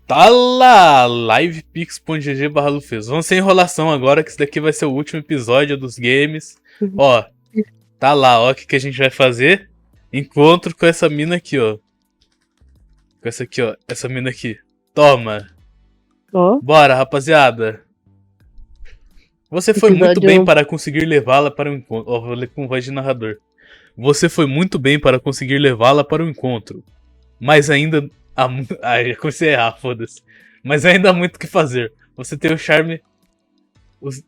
Tá lá, livepix.gg/lufeso. Vamos sem enrolação agora, que esse daqui vai ser o último episódio dos games. Ó, tá lá, ó, o que a gente vai fazer? Encontro com essa mina aqui, ó. Com essa aqui, ó. Essa mina aqui. Toma. Ó, Bora, rapaziada. Você foi muito bem para conseguir levá-la para o encontro. Ó, vou ler com voz de narrador. Você foi muito bem para conseguir levá-la para o encontro. Mas ainda... Ai, já comecei a errar, foda-se. Mas ainda há muito o que fazer. Você tem o charme...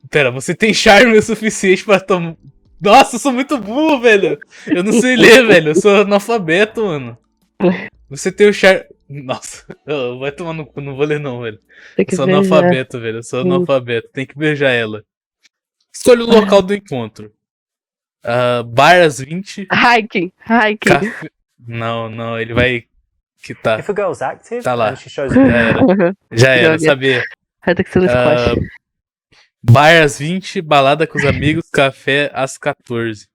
Pera, você tem charme o suficiente para tomar... Nossa, eu sou muito burro, velho. Eu não sei ler, velho. Eu sou analfabeto, mano. Você tem o charme... Nossa, vai tomar no cu, não vou ler não, velho. Eu sou analfabeto, velho. Eu sou analfabeto. Tem que beijar ela. Escolha o local do encontro. Bar às 20. Hiking. Café... Não, ele vai... Que tá. If a girl's active, Tá lá. and she shows Já era, sabia. Vai ter que ser no squash. Bar às 20, balada com os amigos, café às 14.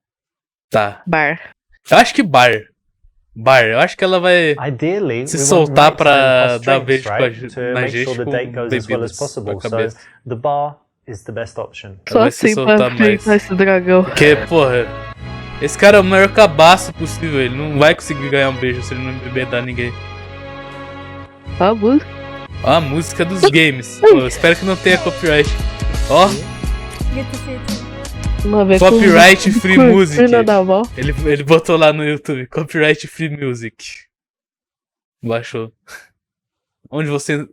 Tá. Bar. Eu acho que bar. Eu acho que ela vai Ideally, se we soltar want pra nighttime dar beijo constraints, com right? To na make gente sure the com date goes as well as bebidas possible. na So cabeça. the bar is the best option. Ela vai se soltar mais. Enfrentar esse dragão. Porque, porra, esse cara é o maior cabaço possível. Ele não vai conseguir ganhar um beijo se ele não embebedar ninguém. Ó, a música. Ó, a música dos games. Pô, espero que não tenha copyright. Ó, Vamos ver copyright free music. Da mão. Ele botou lá no YouTube, copyright free music. Baixou. Onde você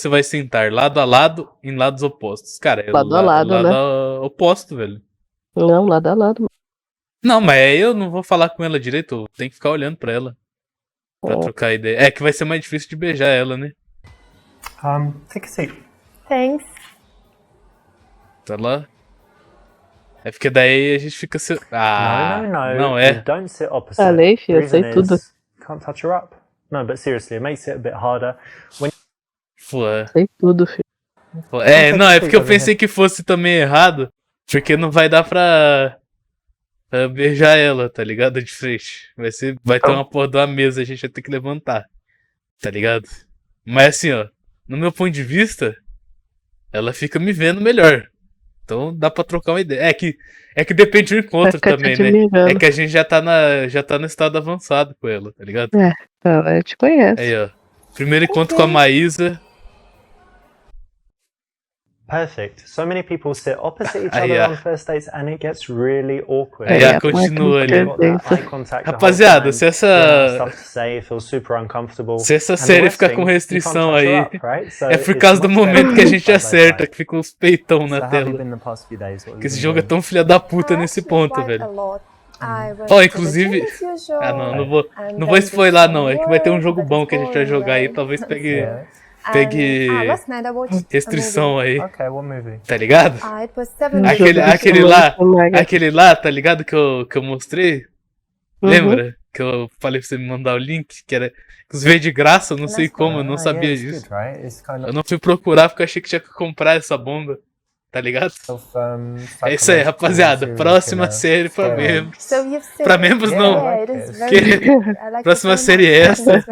vai sentar? Lado a lado, em lados opostos. Cara, é Lado a lado, né? oposto, velho. Não, lado a lado. Não, mas eu não vou falar com ela direito, tem que ficar olhando pra ela. Pra trocar ideia. É que vai ser mais difícil de beijar ela, né? Take a seat. Thanks. Tá lá. É porque daí a gente fica... não é. You don't sit opposite. Falei, filho, eu The reason sei tudo. is you can't touch her up. No, but seriously, it makes it a bit harder. Pô, Sei tudo, filho. não, é porque eu pensei que fosse também errado, porque não vai dar pra beijar ela, tá ligado? De frente. Vai ter uma porra de uma mesa, a gente vai ter que levantar, tá ligado? Mas assim, ó, no meu ponto de vista, ela fica me vendo melhor. Então dá pra trocar uma ideia. É que depende do encontro também, né? É que a gente já tá no estado avançado com ela, tá ligado? Então, eu te conheço. Aí, ó. Primeiro encontro com a Maísa. Perfect. So many people sit opposite each other on first dates and it gets really awkward. Aí ela continua ali. Rapaziada, se essa série ficar com restrição aí, é por causa do momento que a gente acerta, que fica uns peitão na tela. Porque esse jogo é tão filha da puta nesse ponto, velho. Ó, inclusive... não vou spoiler não, é que vai ter um jogo bom que a gente vai jogar aí, talvez pegue restrição aí, tá ligado? Aquele lá, tá ligado, que eu mostrei? Lembra? Que eu falei pra você me mandar o link, que era que os veio de graça, eu não sei como, eu não sabia disso. Eu não fui procurar porque eu achei que tinha que comprar essa bomba, tá ligado? É isso aí, rapaziada, próxima série pra membros. Pra membros não, próxima série é essa.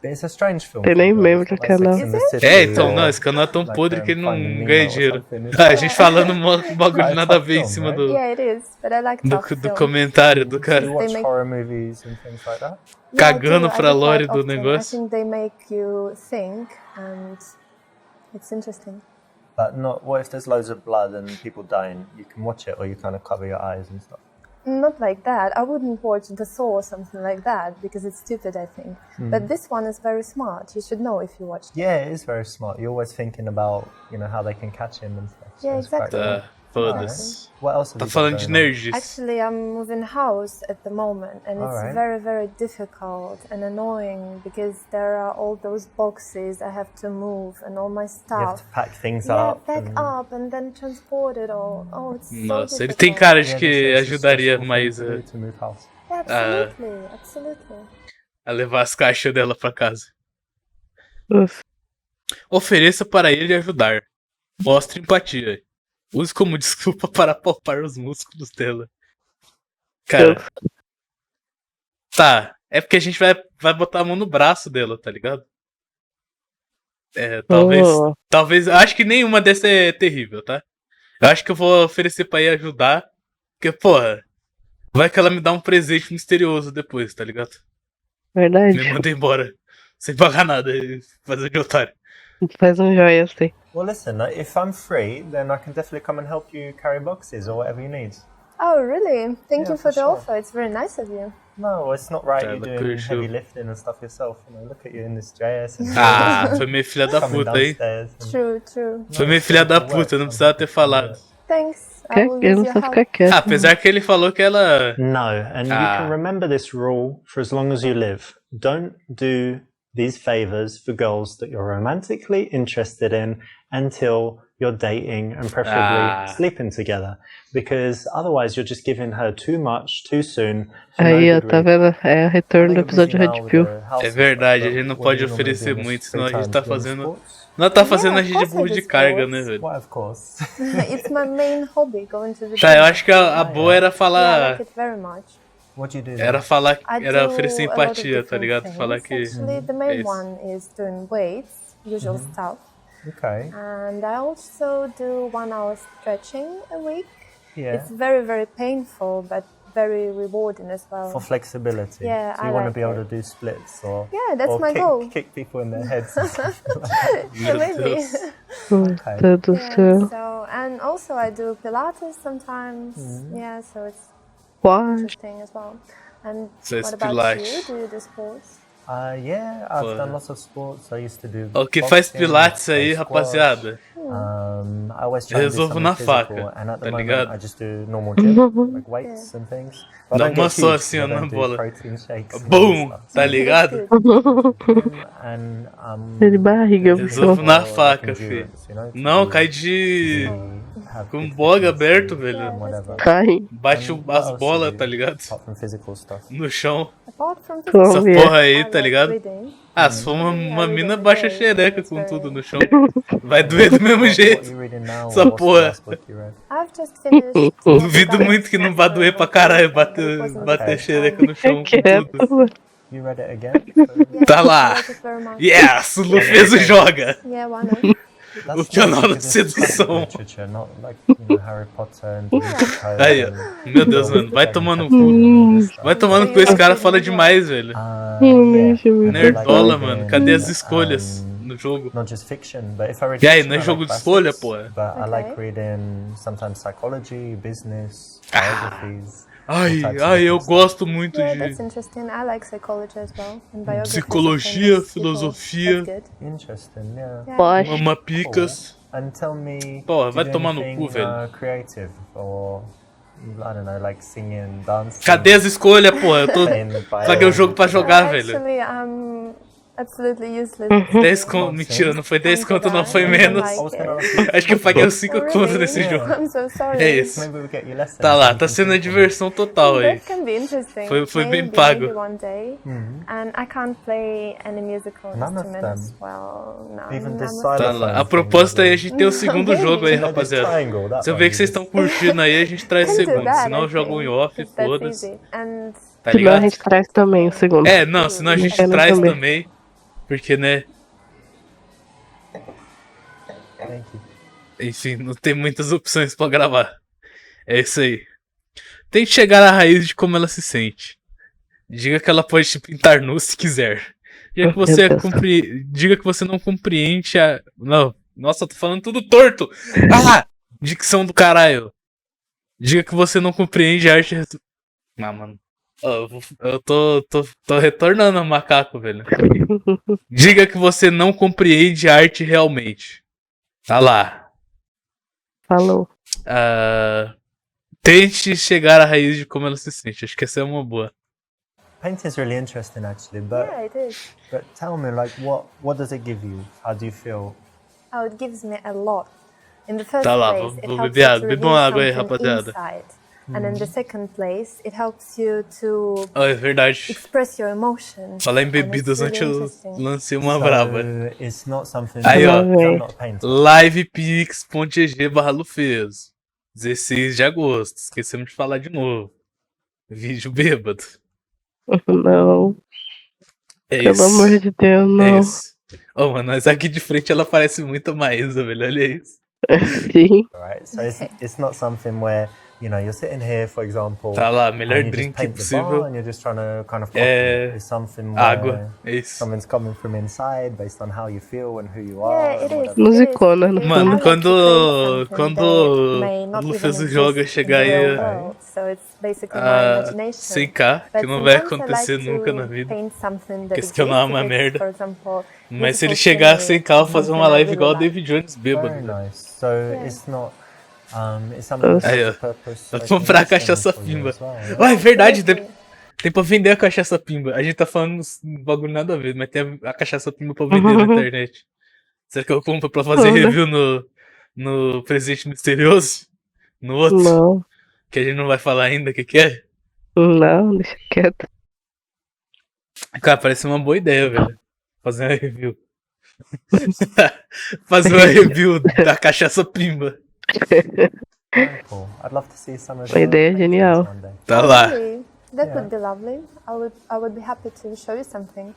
It's a strange film. Eu nem lembro do canal. Então, não, esse canal é tão podre que ele não ganha dinheiro. A gente falando um bagulho nada a ver em cima do comentário do cara. Cagando pra lore do negócio. But what if there's loads of blood and people dying? You can watch it or you kind of cover your eyes and stuff. Not like that. I wouldn't watch The Saw or something like that because it's stupid, I think. But this one is very smart. You should know if you watched it. Yeah, it is very smart. You're always thinking about, how they can catch him and stuff. Yeah, exactly. Foda-se. What else Tá falando de nerds. Actually, I'm moving house at the moment, and it's very, very difficult and annoying because there are all those boxes I have to move and all my stuff. You have to pack things up. Pack up and then transport it all. Oh, it's Nossa, so ele tem cara de que ajudaria mais absolutely. A levar as caixas dela pra casa. Ofereça para ele ajudar. Mostre empatia. Use como desculpa para palpar os músculos dela. Cara. Tá. É porque a gente vai botar a mão no braço dela, tá ligado? Talvez. Acho que nenhuma dessas é terrível, tá? Eu acho que eu vou oferecer pra ir ajudar. Porque, porra, vai que ela me dá um presente misterioso depois, tá ligado? Verdade. Me manda embora. Sem pagar nada. Fazer de otário. Faz joia assim. Well, listen, if I'm free, then I can definitely come and help you carry boxes or whatever you need. Oh, really? Thank you for the offer. It's very nice of you. No, it's not right you doing heavy lifting and stuff yourself. Look at you in this dress. Foi meio filha da puta, hein? True. Foi meio filha da puta, não precisava ter falado. Thanks. Apesar que ele falou que ela... No, and you can remember this rule for as long as you live. Don't do these favors for girls that you're romantically interested in until you're dating and preferably sleeping together, because otherwise you're just giving her too much too soon. Aí, ó, tá vendo? É o retorno do episódio Red Pill. É verdade, a gente não pode oferecer muito, senão a gente tá fazendo... Não tá fazendo a gente burro de carga, né, velho? Why, of course. It's my main hobby, going to the Tá, eu acho que a boa era falar... Yeah, I like it very much. What do you do? Era falar, era oferecer empatia, tá ligado? Things. Falar que... Actually, the main one is doing weights, usual stuff. Okay. And I also do 1 hour stretching a week. Yeah. It's very, very painful, but very rewarding as well. For flexibility. Yeah, so you want to be able to do splits or my goal. Kick people in their heads. Yeah, maybe. Okay. So, and also I do Pilates sometimes. Yeah, so it's interesting as well. And what about you? Do you do sports? Yeah, I've done lots of sports. I used to do O que faz pilates aí, rapaziada? I always try Eu resolvo na faca, and at the tá moment ligado? I just do normal gym, like weights and things. Dá uma só assim, ó, na bola. Boom! Tá ligado? De barriga, resolvo na faca, filho. Não, cai de... com o boga aberto, velho. Cai. Bate as bolas, tá ligado? No chão. Essa Come. porra aí, tá ligado? Ah, se for uma mina, baixa a xereca com tudo no chão. Vai doer do mesmo jeito. Essa porra. Duvido muito que não vá doer pra caralho bater xereca no chão com tudo. Tá lá. Yes, o lufeso joga. O canal da sedução. Aí, ó. Meu Deus, mano. Vai tomando cu. Vai tomando cu, esse cara fala demais, velho. Nerdola, mano. Cadê as escolhas no jogo? E aí, não é jogo de escolha, porra? Ai, eu gosto muito de psicologia, filosofia, mamapicas. Porra, vai tomar no cu, velho. Cadê as escolhas, porra? Eu tô... Paguei o jogo pra jogar, velho. Absolutely useless. 10 conto, mentira, não foi 10 conto, não, foi menos. Acho que eu paguei uns 5 conto nesse jogo. É isso. Tá lá, tá sendo a diversão total aí. Foi bem pago. Tá lá. A proposta é a gente ter o segundo jogo aí, rapaziada. Se eu ver que vocês estão curtindo aí, a gente traz o segundo. Senão eu jogo em off, foda-se. Tá ligado? Senão a gente traz também o segundo. É, não, senão a gente traz também. Porque, né? Enfim, não tem muitas opções pra gravar. É isso aí. Tente chegar à raiz de como ela se sente. Diga que ela pode te pintar nu se quiser. Diga que você não compreende a... Não, nossa, eu tô falando tudo torto. Ah! Dicção do caralho. Diga que você não compreende a arte... Ah, mano. Eu tô retornando ao macaco, velho. Diga que você não compreende a arte realmente. Tá lá. Falou. Tente chegar à raiz de como ela se sente. Acho que essa é uma boa. Painting is really interesting, actually. But it is. But tell me, like, what does it give you? How do you feel? Oh, it gives me a lot. In the first tá lá, place, vou beber água. Bebam água aí, rapaziada. And in the second place, it helps you to é verdade. express your emotions. Falar em bebidas antes eu lancei uma brava. It's not something aí, ó. livepix.gg/lufeso. 16 de agosto. Esquecemos de falar de novo. Vídeo bêbado. Não. É Pelo isso. amor de Deus, não. É isso. Oh, mano, mas aqui de frente ela parece muito a Maísa, velho. Olha isso. Sim. Right? So it's not something where, you know, you're sitting here, for example, Tá lá, melhor and you just drink paint the possível. bar and you're just trying to kind of copy it. It's something Água, where é isso. something's coming from inside based on how you feel and who you Yeah, are. it is. Musicona no Mano, fundo. quando o Lufeso joga chegar aí a 100k, que não vai acontecer nunca na vida, porque esse canal é uma merda. Mas se ele chegar a 100k, eu vou fazer uma live igual o David Jones bêbado. Very nice. So it's not... it's something Aí, ó. purpose. Vai comprar a cachaça pimba. É verdade, tem pra vender a cachaça pimba. A gente tá falando uns bagulho nada a ver, mas tem a cachaça pimba pra vender na internet. Será que eu compro pra fazer review no Presente Misterioso? No outro? Não. Que a gente não vai falar ainda o que é? Não, deixa quieto. Cara, parece uma boa ideia, velho. Fazer uma review. Fazer uma review da cachaça pimba. Cool. I'd love to see some of Uma ideia genial. Tá lá. That would be lovely. I would be happy to show you something.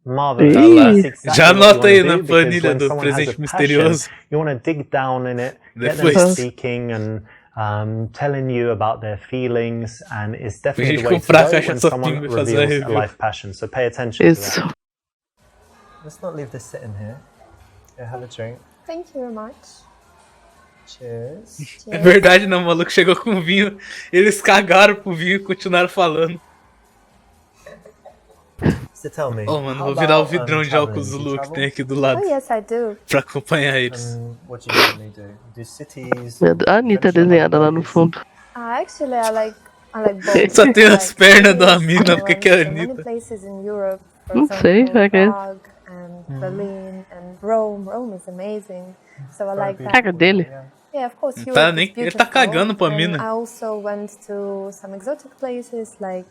Marvelous. Tá lá. Exactly Já anota aí na do, planilha do Presente Misterioso. You want to dig down in it, get them Depois. speaking and telling you about their feelings, and it's definitely the gente way to comprar a go when cachaça someone pimba e fazer a reveals a review. life passion. So pay attention to Isso. that. Let's not leave this sitting here. Yeah, have a drink. Thank you very much. Cheers. É verdade, não, o maluco chegou com vinho. Eles cagaram pro vinho e continuaram falando. So tell me. Oh, mano, vou virar o vidrão de álcool Zulu que tem aqui do lado. Oh yes, I do. Pra acompanhar eles. What do you normally do? Do cities? A Anitta desenhada lá no fundo. Actually, I like both. Só tem I as like pernas da cities. mina, I porque went que é a to many Anitta? places in Europe, for Não sei, example, vai que é. Prague and Berlin and Rome. Rome is amazing. So I like that. Cara dele. Yeah, of course. Tá, Europe is nem, ele tá beautiful. cagando pra And mina. I also went to some exotic places like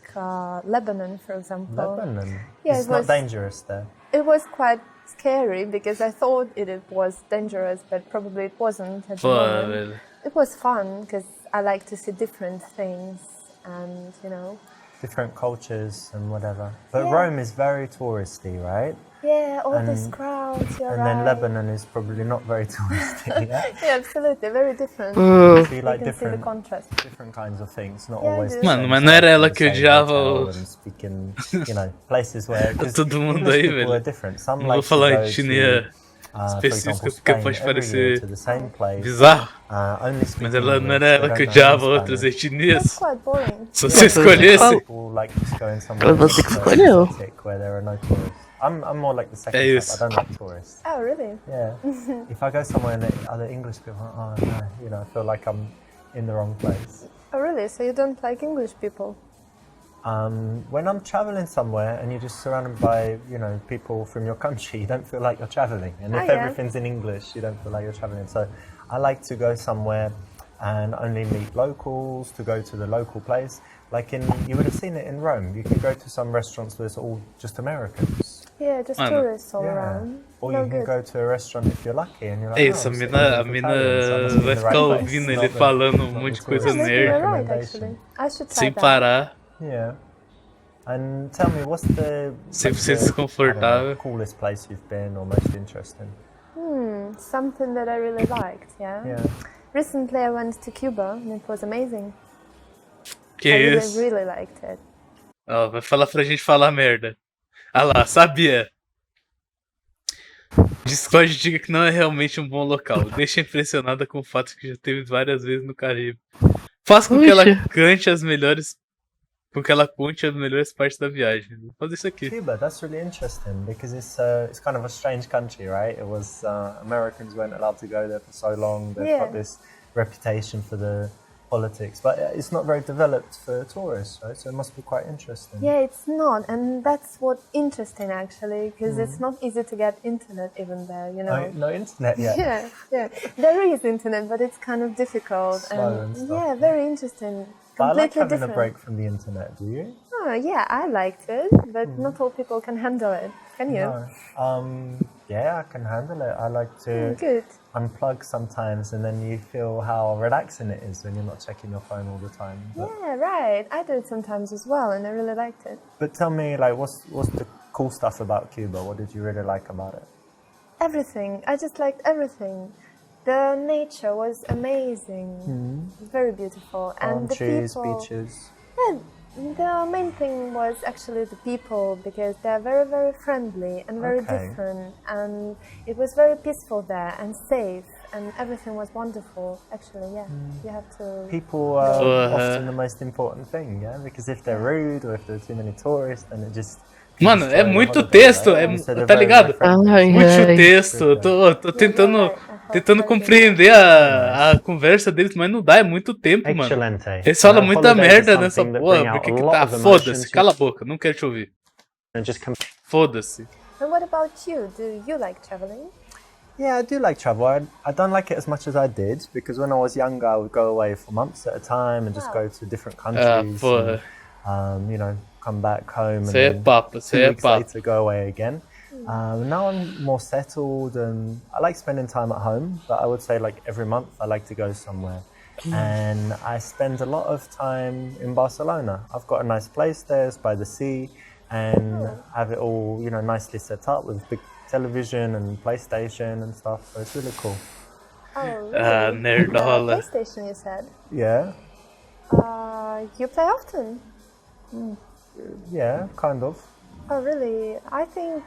Lebanon, for example. Lebanon. Yeah, It's it not was- dangerous there. It was quite scary because I thought it was dangerous, but probably it wasn't at the Pô, moment. velho. It was fun because I like to see different things and, you know. Different cultures and whatever. But Yeah. Rome is very touristy, right? Yeah, all these And- crowds, you're And right. then Lebanon is probably not very touristy. Yeah? Yeah, absolutely, very different. So you You like can see the different contrast. kinds of things, not Yeah, always. I the do. Mano, same mas não era stuff ela in the que same odiava hotel o- and speaking, you know, places where 'cause Todo mundo English aí, people velho. are different. Some Não like vou falar to em go to, chinês for específico example, porque Spain pode every year parecer to the same place. bizarro. Only speak Mas ela não English, era they ela don't que know odiava any outras Spanish. That's etnias. quite boring. Se você escolhesse. People like just going somewhere Você que so escolheu. exotic where there are no tourists. I'm more like the second É type. isso. I don't like tourists. Oh, really? Yeah. If I go somewhere and other English people, oh no, you know, I feel like I'm in the wrong place. Oh, really? So you don't like English people? When I'm traveling somewhere and you're just surrounded by, you know, people from your country, you don't feel like you're traveling. And if yeah. everything's in English, you don't feel like you're traveling. So I like to go somewhere and only meet locals, to go to the local place. Like you would have seen it in Rome. You could go to some restaurants where it's all just Americans. Yeah, just I know. tourists all around. Or No you can good. go to a restaurant if you're lucky and you're like, É isso, a I'm sitting mina, here a with mina Italians, so I must be in vai the ficar right place, ouvindo not ele the- falando not um the monte de tourist coisa Maybe nerd, you're right, recommendation. actually. I should try sem that. parar. Yeah. And tell me, what's the, Sem ser the, I don't know, desconfortável. coolest place you've been or most interesting? Something that I really liked, yeah? Yeah. Recently I went to Cuba and it was amazing. Que I really, isso? really liked it. Ó, vai falar pra gente falar merda. Ah lá, sabia. Discord diga que não é realmente um bom local. Deixa impressionada com o fato que já teve várias vezes no Caribe. Faz com que ela Ixi. cante as melhores. Com que ela conte as melhores partes da viagem. Vou fazer isso aqui. Cuba, that's really interesting because it's kind of a strange country, right? It was Americans weren't allowed to go there for so long. They've Yeah. got this reputation for the politics, but it's not very developed for tourists, right? So it must be quite interesting. Yeah, it's not, and that's what's interesting actually, because it's not easy to get internet even there, you know. No internet yet. Yeah. There is internet, but it's kind of difficult. Slow and stuff, yeah, yeah. very interesting. But I like Completely having different. a break from the internet. Do you? Oh, yeah, I liked it, but not all people can handle it. Can you? No. Yeah, I can handle it. I like to Good. unplug sometimes, and then you feel how relaxing it is when you're not checking your phone all the time. But, Yeah, right. I do it sometimes as well, and I really liked it. but tell me, like, what's the cool stuff about Cuba? What did you really like about it? Everything. I just liked everything. The nature was amazing, very beautiful, and the trees, people. beaches. Yeah, the main thing was actually the people, because they're very, very friendly and very different, and it was very peaceful there and safe, and everything was wonderful. Actually, yeah, you have to. People are often the most important thing, yeah, because if they're rude or if there are too many tourists, then it just. Mano, é muito texto, tá ligado? Muito texto. Eu tô tentando compreender a conversa deles, mas não dá, é muito tempo, mano. Eles falam muita merda nessa porra, porque que tá? Foda-se, cala a boca, não quero te ouvir. Foda-se. And what about you? Do you like traveling? Yeah, I do like travel. I don't like it as much as I did, because when I was younger, I would go away for months at a time and just go to different countries. And, you know, come back home and then 2 weeks later go away again. Now I'm more settled and I like spending time at home, but I would say like every month I like to go somewhere. And I spend a lot of time in Barcelona. I've got a nice place there, it's by the sea, and have it all, you know, nicely set up with big television and PlayStation and stuff, so it's really cool. Oh, really? Nerdola. PlayStation, you said? Yeah. You play often? Yeah, kind of. Oh, really? I think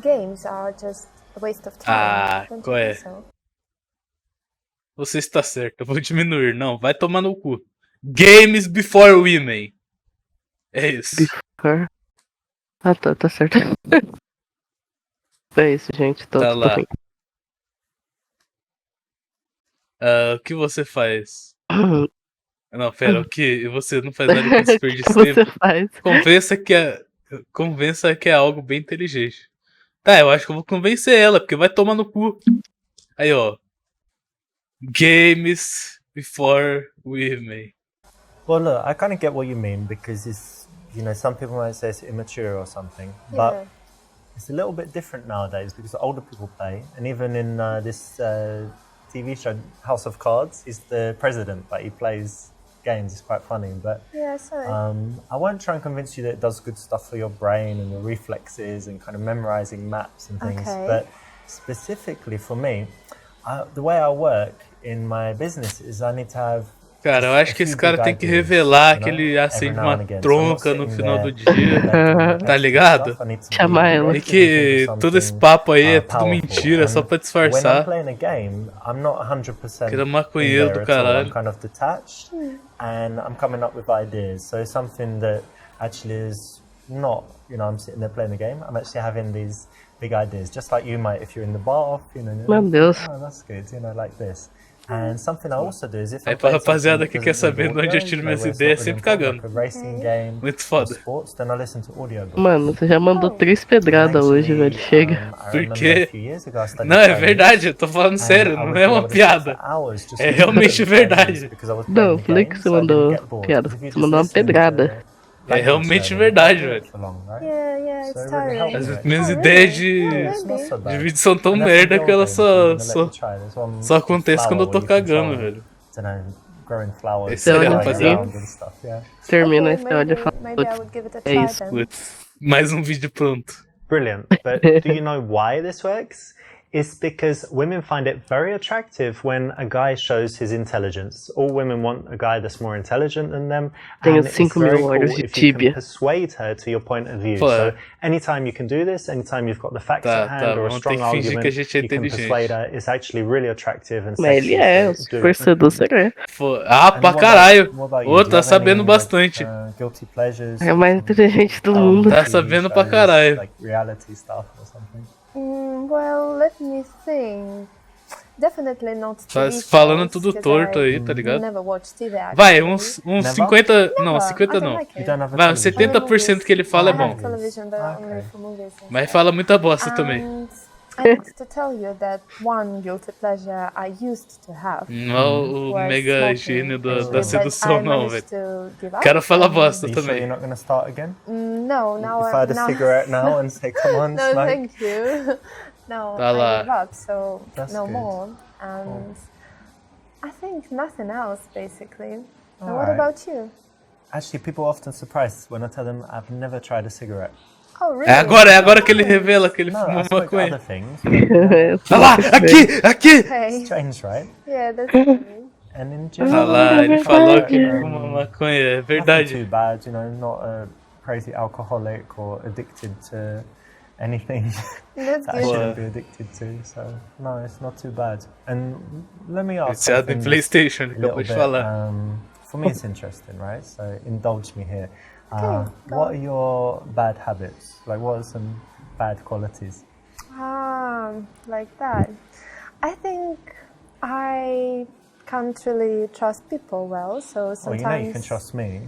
games are just a waste of time. Don't you think so? Você está certo, eu vou diminuir. Não, vai tomar no cu. Games before women. É isso. Before. Ah, tá certo. É isso, gente. Tá lá. O que você faz? Não, pera, o que? Você não faz nada com desperdício de tempo? Convença que é algo bem inteligente. Tá, eu acho que eu vou convencer ela, porque vai tomar no cu. Aí, ó. Games before women. Well, look, I kind of get what you mean, because it's, you know, some people might say it's immature or something, but it's a little bit different nowadays because older people play, and even in this TV show, House of Cards, he's the president, but he plays games. It's quite funny, but I won't try and convince you that it does good stuff for your brain and your reflexes and kind of memorizing maps and things, but specifically for me, the way I work in my business is I need to have. Cara, eu acho que esse cara tem que revelar que ele acende uma tronca no final do dia, tá ligado? Chamar ela. E que todo esse papo aí é tudo mentira, só pra disfarçar. Que era maconheiro do caralho. And I'm coming up with ideas. So it's something that actually is not, you know, I'm sitting there playing the game. I'm actually having these big ideas, just like you might if you're in the bath, you know. Meu Deus. Oh, that's good, you know, like this. And something I also do is if aí pra rapaziada que quer saber de onde eu tiro minhas ideias, sempre cagando. Muito foda. Mano, você já mandou 3 pedradas hoje, velho. Chega. Por quê? Não, é verdade, eu tô falando sério, não é uma piada. É realmente verdade. Não, falei que você mandou piada. Você mandou uma pedrada. É realmente verdade, velho. As minhas ideias de vídeo são tão merda que elas só acontecem quando eu tô cagando, velho. É isso aí, rapaziada. Termina e você olha e fala, é isso. Mais um vídeo pronto. Brilliant. But do you know why this works? It's because women find it very attractive when a guy shows his intelligence. All women want a guy that's more intelligent than them. Tenho and 5 mil horas de if you Tibia. can persuade her to your point of view. So anytime you can do this, anytime you've got the facts at hand or a strong argument, you can persuade her. It's actually really attractive and Mas ele é, o Super Seducer é. Pra caralho. Ô, tá sabendo bastante. É o mais inteligente do mundo. Tá sabendo pra caralho. Well, let me think. Definitely not Tá TV falando shows, tudo torto aí, tá ligado? Never watch TV, actually. Vai, uns 50... Não, 50 não. Vai, uns 70% que ele fala é bom. Mas fala muita bosta também. I need to tell you that one guilty pleasure I used to have. Não o mega gênio da sedução, não, velho. O cara fala bosta também. You're not gonna start again? No, now if I had a cigarette now and say, come on, no, smoke. thank you. No, Tá lá. I gave up, so That's no good. more. And I think nothing else, basically. And All what right. about you? Actually, people are often surprised when I tell them I've never tried a cigarette. Oh, really? É agora que ele revela que ele fuma maconha. Olha lá, aqui! Okay. Strange, right? Yeah, that's funny. And in Olha general, lá, ele falou que ele fuma maconha, é nothing verdade. too bad, you know, not a crazy alcoholic or addicted to anything That's that I good. shouldn't be addicted to. So no, it's not too bad. And let me ask Viciado em something PlayStation, a little acabou de bit. falar. For me, it's interesting, right? So indulge me here. Okay, go What on. are your bad habits? Like, what are some bad qualities? Like that. I think I can't really trust people well, so Oh, sometimes... you know you can trust me.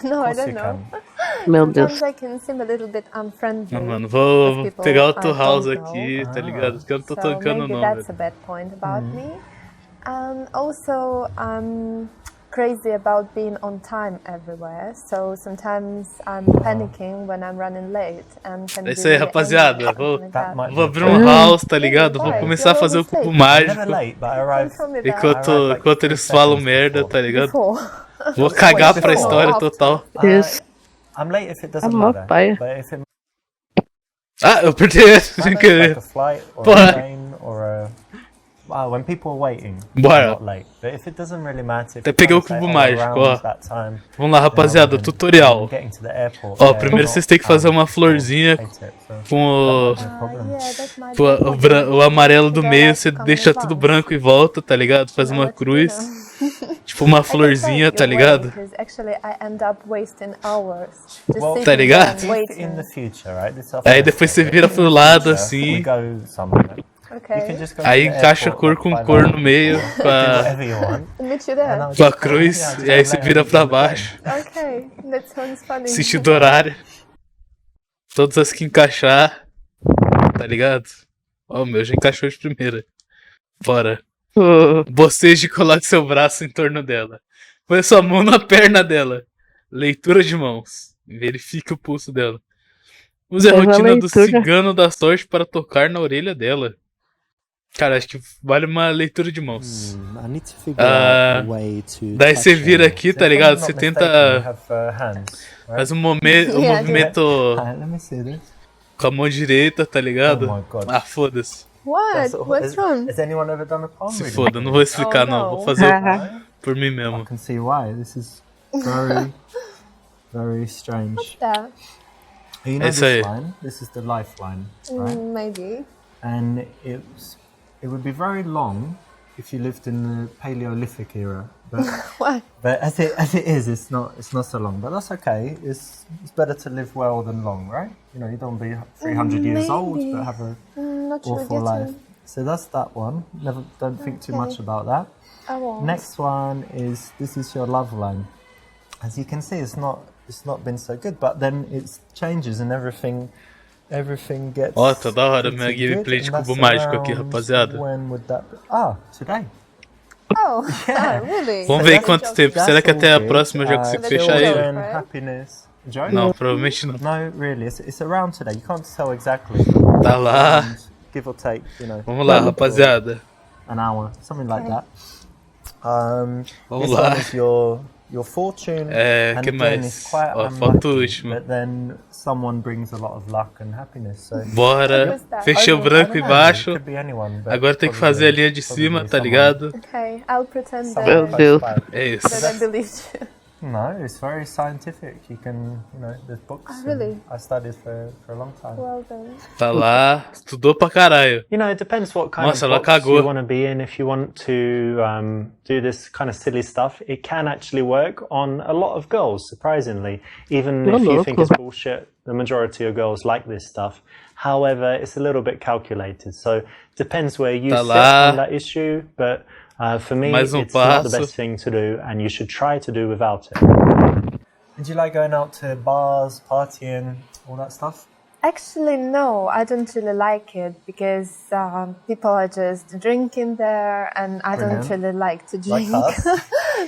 No, I Of course don't you know. can. Meu Deus. Sometimes I can seem a little bit unfriendly. Não, mano, with vou people pegar I outro house don't aqui, know. tá ligado? Porque eu não tô So tocando maybe não, that's a velho. bad point about me. And also, I'm crazy about being on time everywhere. So sometimes I'm panicking when I'm running late. And can É isso be aí, really rapaziada. angry, Vou, something like that. vou abrir um house, tá ligado? Vou Why? começar a You're fazer o always cubo late. I'm mágico. never late, but I arrive. Don't tell me that. Enquanto eles falam merda, tá ligado? Before. Vou cagar pra Before. história After. total. Isso. I'm late if it Ah, doesn't mó matter. paia. But if it Ah, eu perdi essa sem matters, like querer. a flight or Bora. a train or a... when people are waiting, Bora. I'm not late. But if it doesn't really matter, if Até you're peguei o trying to say, cubo oh, mágico, around ó. that time, Vamos lá, rapaziada, then I wouldn't. tutorial. Getting to the airport, Ó, yeah, primeiro not vocês têm que fazer uma hours florzinha before, hate it, so com o, that might be a problem. Yeah, that might com be a problem. o amarelo do Because I meio, like você to come deixa in tudo advance. branco e volta, tá ligado? Faz You know uma what to do cruz, now. tipo uma I can florzinha, take tá your way, ligado? 'cause actually I end up wasting hours just Well, sitting tá ligado? there and If in the waiting. future, right? This is our Aí first depois step, você vira if in pro the lado future assim, we go somewhere. You can Okay. just go to aí the encaixa airport, cor com like 5 cor no hours meio, before, com do a, whatever you want. Meet you And there. I'll com a just go, cruz, yeah, just e aí go você lay vira on pra the bed. baixo, Okay, that sounds funny. sentido horário, todas as que encaixar, tá ligado? Ó, o meu já encaixou de primeira. Bora. Boceje e coloque seu braço em torno dela. Põe sua mão na perna dela. Leitura de mãos. Verifique o pulso dela. Use a Faz uma rotina do leitura. cigano da sorte para tocar na orelha dela. Cara, acho que vale uma leitura de mãos. I need to figure out a way to Daí touch você vira her. aqui, So tá if I'm ligado? not Você mistaken, tenta. you have, hands, right? Faz um Yeah, movimento Let me see this. com a mão direita, tá ligado? Oh my God. Ah, foda-se. What? What's wrong? Has anyone ever done a palm Se reading? foda, não vou explicar Oh, não. no. Vou fazer No? por mim I mesmo. can see why. This is very, very strange. Yeah, You know It's this a- line? This is the lifeline, right? maybe. And it would be very long if you lived in the Paleolithic era. But, Why? but as it is, it's not so long. But that's okay. It's better to live well than long, right? You know, you don't be 300 years old, Maybe. but have a Not sure awful getting. life. So that's that one. Don't think too much about that. I won't. Next one is this is your love line. As you can see, it's not been so good, but then it changes and everything gets. Ó, tá da hora minha pretty gameplay good, de and cubo that's mágico aqui, around- rapaziada. When would that be? Ah, today. Oh, really? Vamos So ver that's- quanto tempo. That's Será que all até a good. próxima eu já consigo Children, fechar ele? right? Happiness. Joke? Não, provavelmente não. No, really, it's around today. You can't tell exactly. Tá lá. Around, give or take, you know. Vamos lá, rapaziada. An hour, something like that. Vamos This lá. one is your fortune. É, and que again, mais? it's quite Ó, falta o unlucky, último. but then someone brings a lot of luck and happiness. So Bora. Fechei o I branco don't know, embaixo. it could be anyone, but Agora tem que probably- fazer a linha de probably cima, tá someone- ligado? Okay, I'll pretend someone Meu that, close Deus. by. É isso. that I believed you. No, it's very scientific. You can, there's books. Oh, really? and I studied for a long time. Well then. Tá lá. Estudou pra caralho. You know, it depends what kind Nossa, of ela box cagou. you want to be in. If you want to do this kind of silly stuff, it can actually work on a lot of girls, surprisingly. Even if you think it's bullshit, the majority of girls like this stuff. However, it's a little bit calculated. So depends where you Tá sit lá. on that issue. But for me, Mais it's passo. not the best thing to do, and you should try to do without it. Did you like going out to bars, partying, all that stuff? Actually, no, I don't really like it because people are just drinking there, and I don't Brilliant. really like to Like drink. us?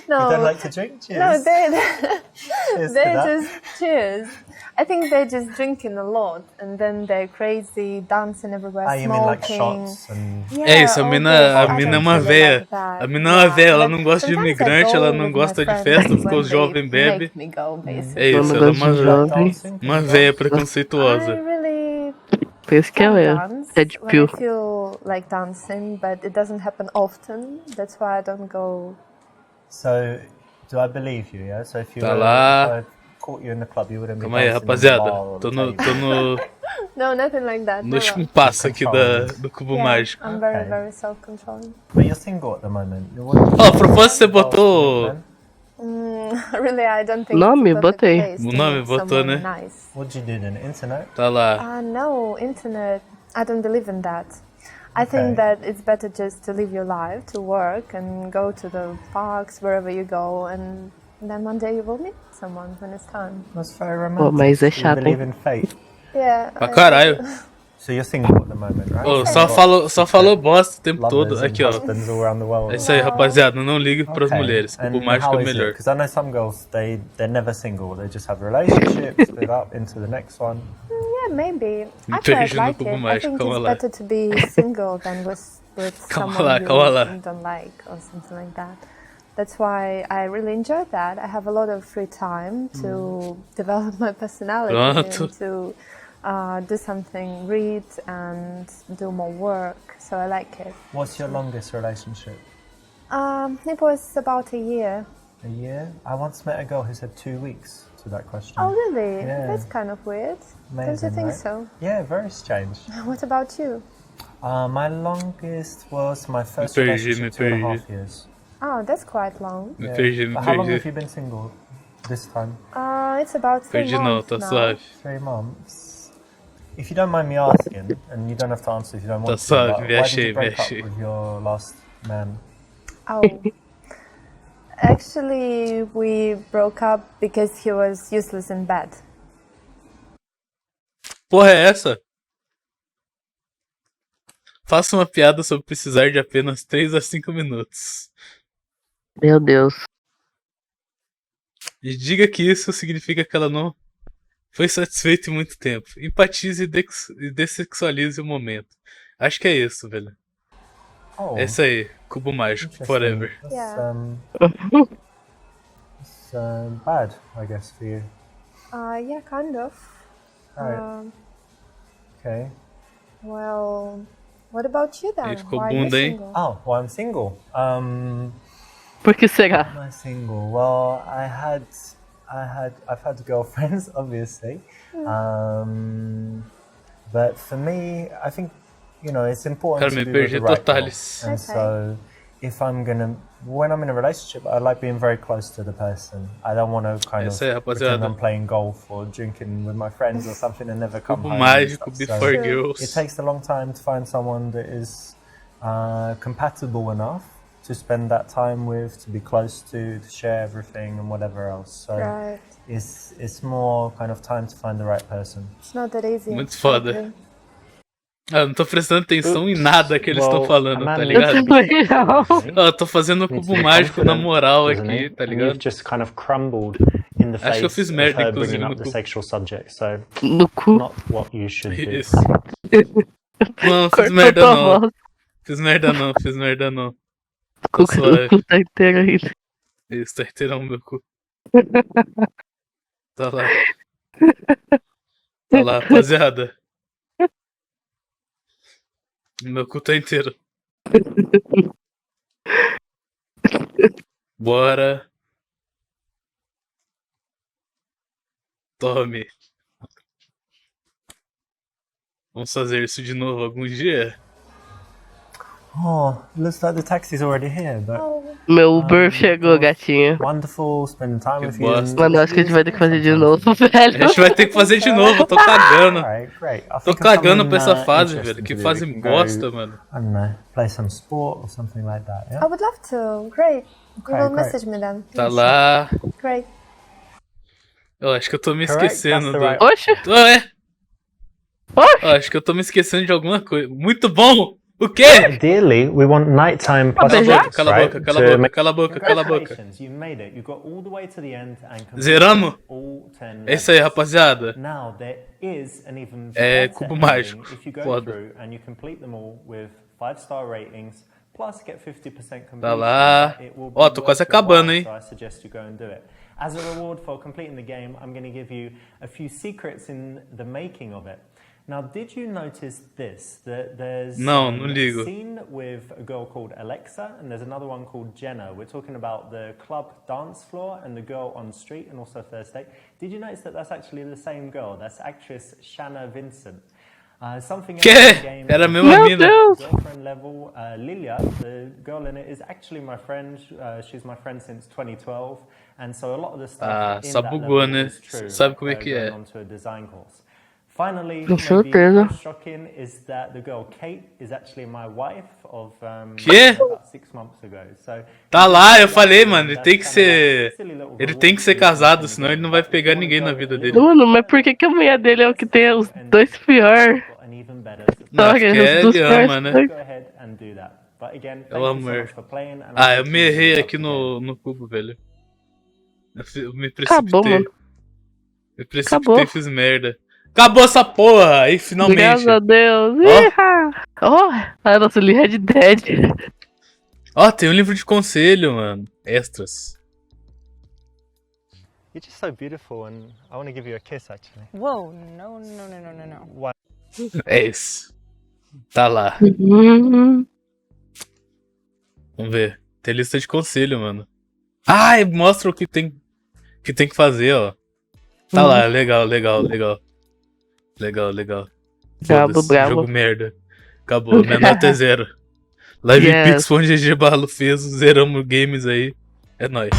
No. You don't like to drink? Cheers. No, they that. just cheers. I think they're just drinking a lot, and then they're crazy, dancing everywhere, you smoking. mean like shots and... É isso, a mina é uma véia. A mina é uma véia, ela não gosta de imigrante, ela não gosta de festa porque os jovens bebem. É isso, ela é uma véia preconceituosa. Por isso que ela é Red Pill. I feel like dancing, but it doesn't happen often. That's why I don't go. So, do I believe you, yeah? So if you Tá lá. if I caught you in the club, you wouldn't be Calma aí, dancing rapaziada. in the bar or Tô the no table. No, nothing like that. no último passo aqui do Cubo Mágico. I'm very, very self-controlling. But you're single at the moment. A propósito, você botou... Really, I don't think Nome, botei. O nome botou, né? Nice. What did you do on the internet? Tá lá. No, internet, I don't believe in that. I think that it's better just to live your life, to work and go to the parks, wherever you go, and then one day you will meet someone when it's time. That's very romantic. Mas é You chato, believe hein? in fate. Yeah. Pra caralho. So you're single at the moment, right? Oh, só falou bosta o tempo todo. Aqui, ó. É isso aí, rapaziada. Não ligue pras mulheres. Cubo Mágico é melhor. Because I know some girls, they're never single. They just have relationships, split up into the next one. Yeah, maybe. Actually, I like it. I think it's better to be single than with someone you don't like or something like that. That's why I really enjoy that. I have a lot of free time to develop my personality and to do something, read and do more work. So I like it. What's your longest relationship? It was about a year. A year? I once met a girl who said 2 weeks to that question. Oh, really? Yeah. That's kind of weird. Amazing, Don't you think right? so? Yeah, very strange. What about you? My longest was my first relationship, 2.5 years. Oh, that's quite long. Yeah. But how long have you been single this time? It's about 3 months now. 3 months. If you don't mind me asking, and you don't have to answer if you don't want to, but why did you break up with your last man? Oh, actually, we broke up because he was useless in bed. Porra é essa? Faça uma piada sobre precisar de apenas 3 a 5 minutos. Meu Deus. E diga que isso significa que ela não foi satisfeita em muito tempo. Empatize e dessexualize o momento. Acho que é isso, velho. Oh, é isso aí. Cubo Mágico, forever. It's bad, I guess, for you. Yeah, kind of. Right. Okay. Well, what about you then? Ele ficou Why bunda, are you hein? single? Oh, well, I'm single. Por que será? Am I single? Well, I've had girlfriends, obviously. But for me, I think, you know, it's important to be with the right girl. And so, when I'm in a relationship, I like being very close to the person. I don't want to kind of pretend I'm playing golf or drinking with my friends or something and never come home. Mágico before girls. It takes a long time to find someone that is compatible enough to spend that time with, to be close to share everything and whatever else. So it's more kind of time to find the right person. It's not that easy. Muito foda. Eu não tô prestando atenção em nada que eles estão falando, tá ligado? Eu tô fazendo um cubo mágico na moral aqui, tá ligado? Acho que eu fiz merda, inclusive, no cubo. No cu? Isso. Não, fiz merda não. Fiz merda não. O cu tá inteiro ainda. Isso, tá inteirão meu cu. Tá lá, rapaziada. Meu cu tá inteiro. Bora. Tome. Vamos fazer isso de novo algum dia? Oh, looks like the taxi's already here, but... Meu Uber chegou, gatinha. Wonderful, spending time with you. Mano, acho que a gente vai ter que fazer de novo, velho. A gente vai ter que fazer de novo, eu tô cagando. Great. Tô cagando pra essa fase, velho. Que fase bosta, mano. I don't know, play some sport or something like that, yeah? I would love to. Great. You will message me then. Tá lá. Great. Eu acho que eu tô me esquecendo do... Oxe! Eu acho que eu tô me esquecendo de alguma coisa. Muito bom! O quê? Ideally, we want nighttime Cala a boca, cala a boca, cala a boca, cala a boca. You made it. You got all the way to the end and Zeramos? all 10 É isso aí, rapaziada. Now there is an even Cubo Mágico. if you go Foda. through and you complete them all with 5-star ratings plus get 50% completion. Tá lá. Ó, tô quase acabando, hein? So I suggest you go and do it. As a reward for completing the game, I'm going to give you a few secrets in the making of it. Now, did you notice this? That there's não ligo. a scene with a girl called Alexa, and there's another one called Jenna. We're talking about the club dance floor and the girl on the street, and also Thursday. Did you notice that that's actually the same girl? That's actress Shanna Vincent. Something else in the game. Era a mesma mina. Girlfriend level. Lilia, the girl in it, is actually my friend. She's my friend since 2012, and so a lot of the stuff in só that bugou, level né? is true. Sabe como é que é? Onto a design course. Finally, Com maybe certeza. most shocking is that the girl Kate is actually my wife of Quê? about 6 months ago. So tá lá, eu falei, mano, ele tem que ser casado, senão ele não vai pegar ninguém na vida dele. Mano, mas por que a mulher dele é o que tem os dois piores? Não, porque ele ama, né? É o amor. Eu me errei aqui no cubo, velho. Eu me precipitei. Acabou, mano. Me precipitei e fiz merda. Acabou essa porra! Aí finalmente. Graças a Deus. Nossa, eu li Red Dead. Tem um livro de conselho, mano. Extras. You're just so beautiful and I want to give you a kiss actually. Whoa, no. Why? É isso. Tá lá. Vamos ver. Tem lista de conselho, mano. Mostra o que tem que fazer, ó. Tá lá, legal. Bravo. Jogo merda. Acabou, minha nota é 0. Live Pix, GG /lufeso, zeramos games aí. É nóis.